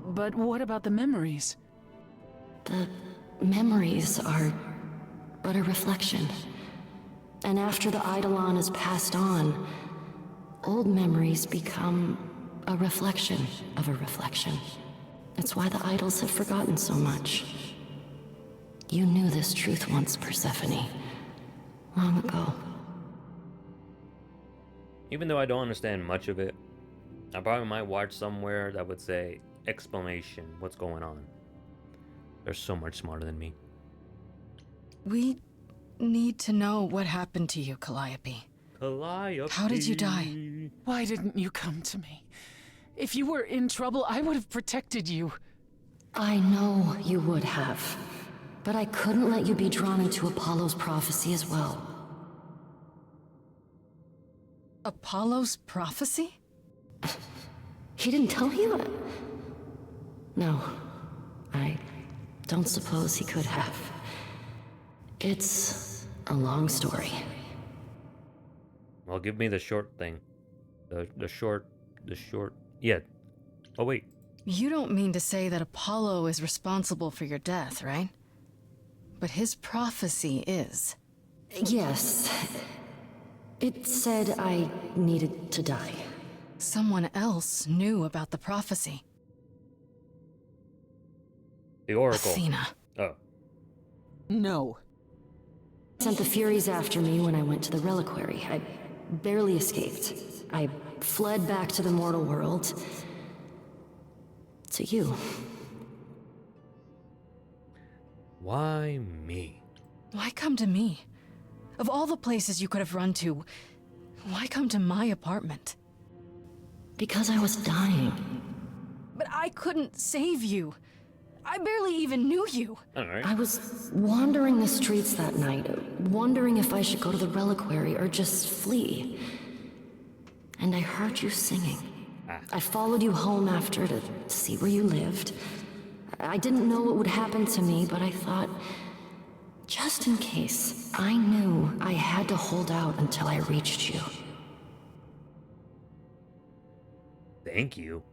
But what about the memories? The memories are but a reflection. And after the eidolon is passed on, old memories become a reflection of a reflection. It's why the idols have forgotten so much. You knew this truth once, Persephone. Long ago. Even though I don't understand much of it, I probably might watch somewhere that would say explanation, what's going on. They're so much smarter than me. We need to know what happened to you, Calliope. Calliope. How did you die? Why didn't you come to me? If you were in trouble, I would have protected you. I know you would have. But I couldn't let you be drawn into Apollo's prophecy as well. Apollo's prophecy? He didn't tell you that? No. I don't suppose he could have. It's a long story. Well, give me the short thing. The short. Yeah. Oh, wait. You don't mean to say that Apollo is responsible for your death, right? But his prophecy is. Yes. It said I needed to die. Someone else knew about the prophecy. The Oracle. Athena. Oh. No. Sent the Furies after me when I went to the reliquary. I barely escaped. I fled back to the mortal world. To you. Why me? Why come to me? Of all the places you could have run to, why come to my apartment? Because I was dying. But I couldn't save you. I barely even knew you. Alright. I was wandering the streets that night, wondering if I should go to the reliquary or just flee. And I heard you singing. I followed you home after to see where you lived. I didn't know what would happen to me, but I thought, just in case, I knew I had to hold out until I reached you. thank you.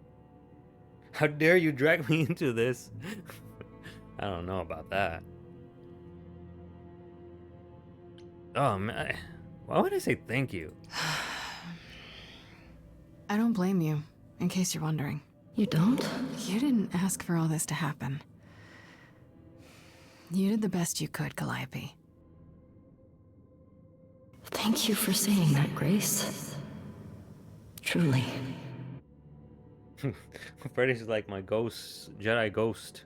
How dare you drag me into this? I don't know about that. Oh man, why would I say thank you? I don't blame you, in case you're wondering. You don't? You didn't ask for all this to happen. You did the best you could, Calliope. Thank you for saying that, Grace. Truly. Freddy's like my ghost, Jedi ghost.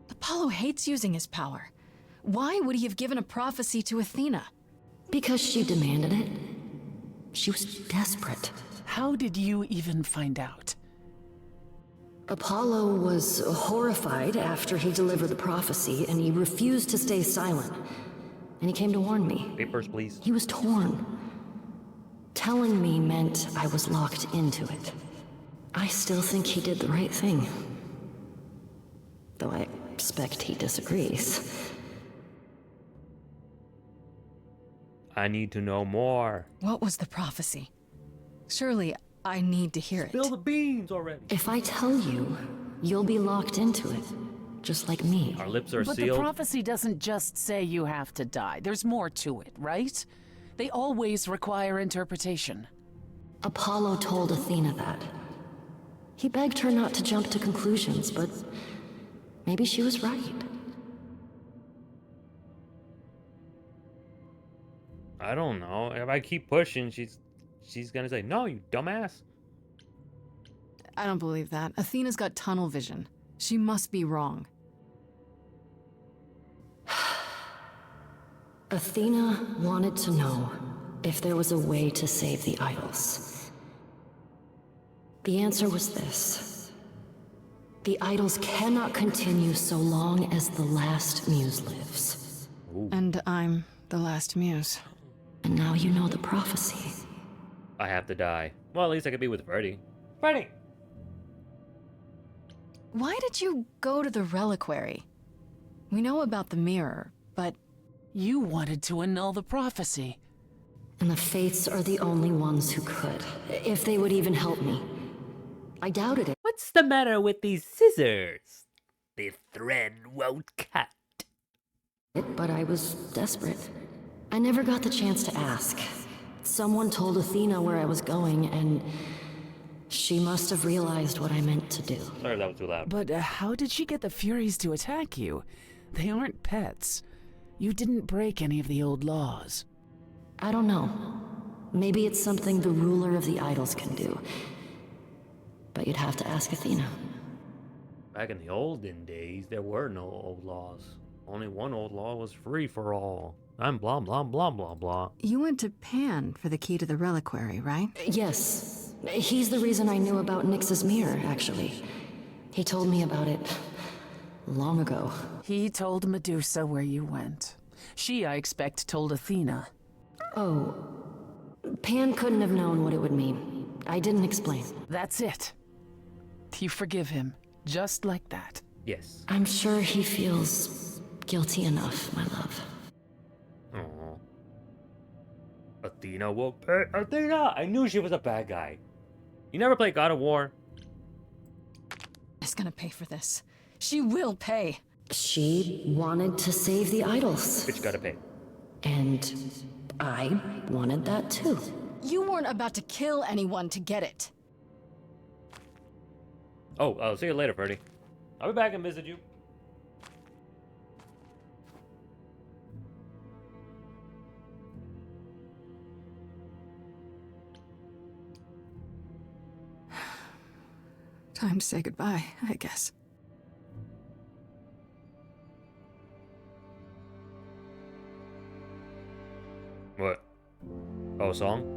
Apollo hates using his power. Why would he have given a prophecy to Athena? Because she demanded it. She was desperate. How did you even find out? Apollo was horrified after he delivered the prophecy, and he refused to stay silent. And he came to warn me. Papers, please. He was torn. Telling me meant I was locked into it. I still think he did the right thing. Though I expect he disagrees. I need to know more. What was the prophecy? Surely I need to hear it. Spill the beans already. If I tell you, you'll be locked into it. Just like me. Our lips are But sealed. the prophecy doesn't just say you have to die. There's more to it, right? They always require interpretation. Apollo told Athena that. He begged her not to jump to conclusions, but maybe she was right. I don't know. If I keep pushing, she's gonna say, "No, you dumbass." I don't believe that. Athena's got tunnel vision. She must be wrong. Athena wanted to know if there was a way to save the idols. The answer was this. The idols cannot continue so long as the Last Muse lives. And I'm the Last Muse. And now you know the prophecy. I have to die. Well, at least I could be with Freddy. Freddy! Why did you go to the reliquary? We know about the mirror, but... You wanted to annul the prophecy. And the Fates are the only ones who could, if they would even help me. I doubted it. What's the matter with these scissors? The thread won't cut. But I was desperate. I never got the chance to ask. Someone told Athena where I was going, and she must have realized what I meant to do. Sorry if that was too loud. But how did she get the Furies to attack you? They aren't pets. You didn't break any of the old laws. I don't know. Maybe it's something the ruler of the idols can do. But you'd have to ask Athena. Back in the olden days, there were no old laws. Only one old law was free for all. I'm blah, blah, blah, blah, blah. You went to Pan for the key to the reliquary, right? Yes. He's the reason I knew about Nyx's mirror, actually. He told me about it long ago. He told Medusa where you went. She, I expect, told Athena. Oh. Pan couldn't have known what it would mean. I didn't explain. That's it. You forgive him, just like that. Yes. I'm sure he feels guilty enough, my love. Aww. Athena will pay. Athena! I knew she was a bad guy. You never played God of War? She's gonna pay for this. She will pay. She wanted to save the idols. Bitch gotta pay. And I wanted that too. You weren't about to kill anyone to get it. Oh, I'll see you later, Freddy. I'll be back and visit you. Time to say goodbye, I guess. What? Oh, a song?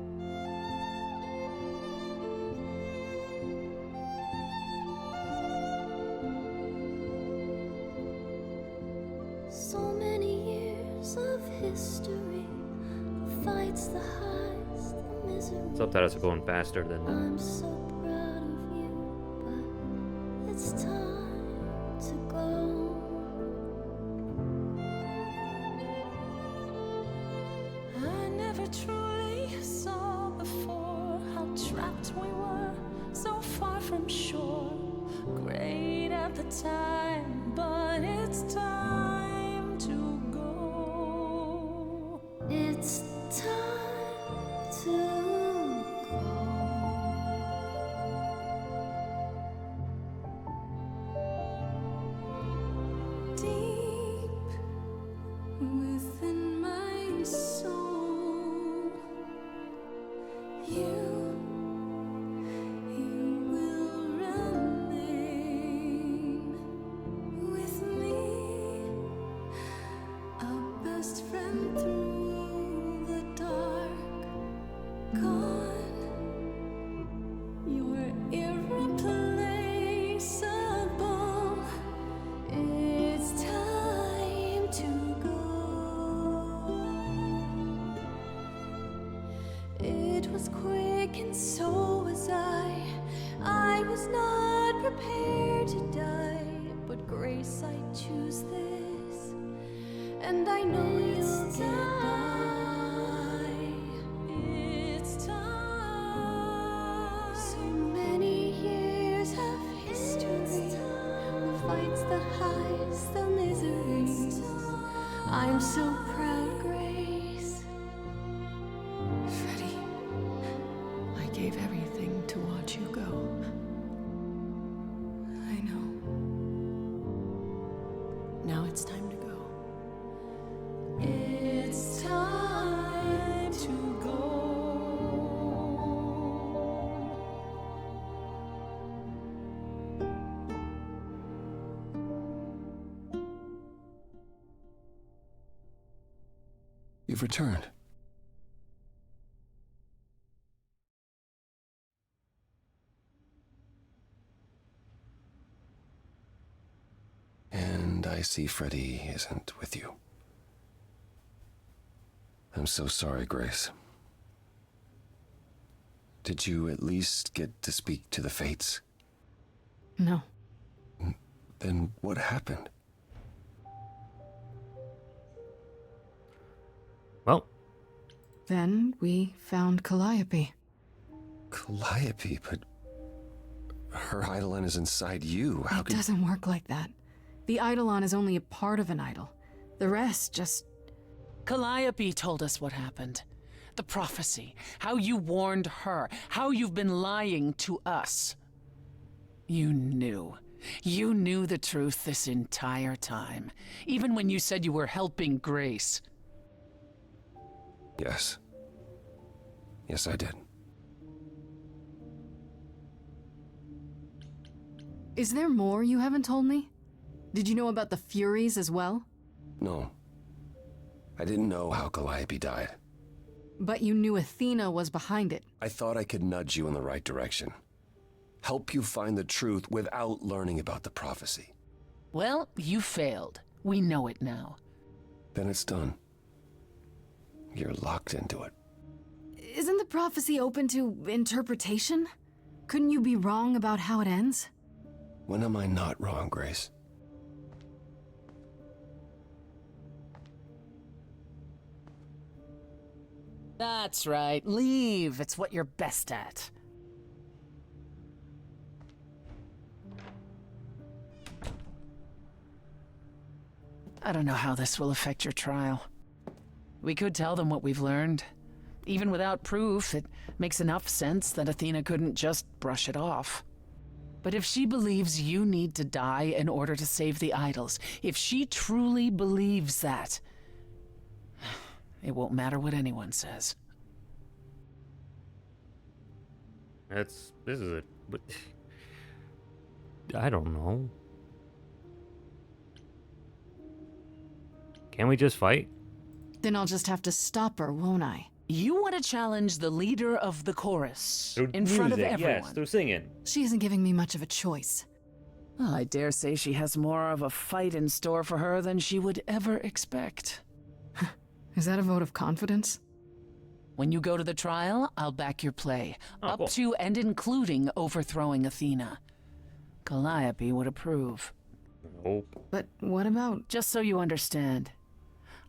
So many years of history, the fights, the highs, the misery. Subtitles are going faster than the... I'm so proud of you, but it's time to go. I never truly saw before how time, but it's time to go. It's time to go. Deep within my soul, you will remain with me, a best friend through the dark. Gone, you're irreplaceable. It's time to go. It was quick and so was I was not prepared to die, but Grace, I choose this, and I know you'll get by. It's time. So many years of history, the fights, the highs, the miseries. I'm so proud, Grace. Freddie, I gave everything to watch you go. I know. Now it's time to go. It's time to go. You've returned. And I see Freddie isn't with you. I'm so sorry, Grace. Did you at least get to speak to the Fates? No. Then what happened? Well, Then we found Calliope. Calliope, but her eidolon is inside you. How It could... doesn't work like that. The eidolon is only a part of an idol. The rest just... Calliope told us what happened. The prophecy, how you warned her, how you've been lying to us. You knew. You knew the truth this entire time, even when you said you were helping Grace. Yes. Yes, I did. Is there more you haven't told me? Did you know about the Furies as well? No. I didn't know how Calliope died. But you knew Athena was behind it. I thought I could nudge you in the right direction. Help you find the truth without learning about the prophecy. Well, you failed. We know it now. Then it's done. You're locked into it. Isn't the prophecy open to interpretation? Couldn't you be wrong about how it ends? When am I not wrong, Grace? That's right. Leave. It's what you're best at. I don't know how this will affect your trial. We could tell them what we've learned. Even without proof, it makes enough sense that Athena couldn't just brush it off. But if she believes you need to die in order to save the idols, if she truly believes that, it won't matter what anyone says. this is a... I don't know. Can we just fight? Then I'll just have to stop her, won't I? You want to challenge the leader of the chorus Through in front of music, everyone. yes, through singing. She isn't giving me much of a choice. Well, I dare say she has more of a fight in store for her than she would ever expect. Is that a vote of confidence? When you go to the trial, I'll back your play, up cool. to and including overthrowing Athena. Calliope would approve. Nope. But what about... Just so you understand,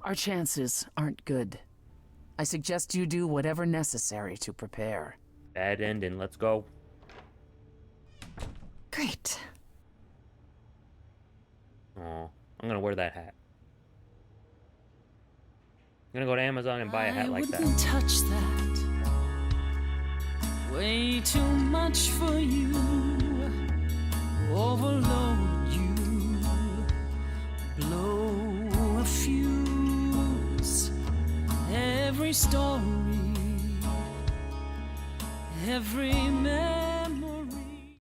our chances aren't good. I suggest you do whatever necessary to prepare. Bad ending, let's go. Great. Oh, I'm gonna wear that hat. I'm gonna go to Amazon and buy a hat like that. I wouldn't touch that. Way too much for you. Overload you. Blow a fuse. Every story. Every man.